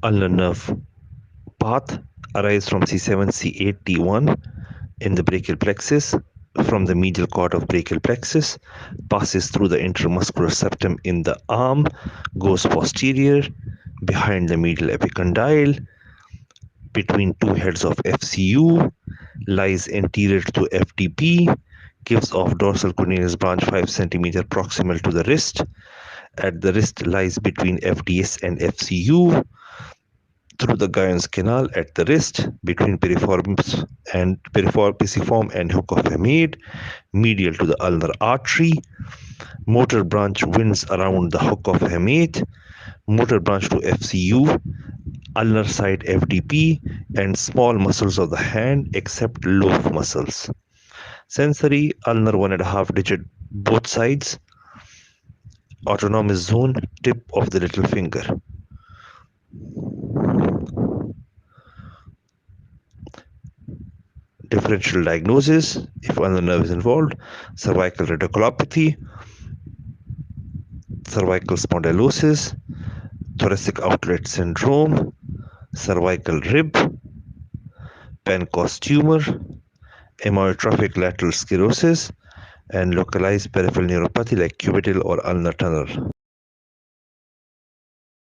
Ulnar nerve path arises from C7, C8, T1 in the brachial plexus, from the medial cord of brachial plexus, passes through the intermuscular septum in the arm, goes posterior, behind the medial epicondyle, between two heads of FCU, lies anterior to FDP, gives off dorsal cutaneous branch 5 cm proximal to the wrist. At the wrist lies between FDS and FCU, through the Guyon's canal at the wrist, between piriformis and piriform and hook of hamate, medial to the ulnar artery. Motor branch winds around the hook of hamate, motor branch to FCU, ulnar side FDP, and small muscles of the hand except loaf muscles. Sensory, ulnar 1.5 digit both sides, autonomous zone, tip of the little finger. Differential diagnosis, if ulnar nerve is involved: cervical radiculopathy, cervical spondylosis, thoracic outlet syndrome, cervical rib, Pancoast tumor, amyotrophic lateral sclerosis, and localized peripheral neuropathy like cubital or ulnar tunnel.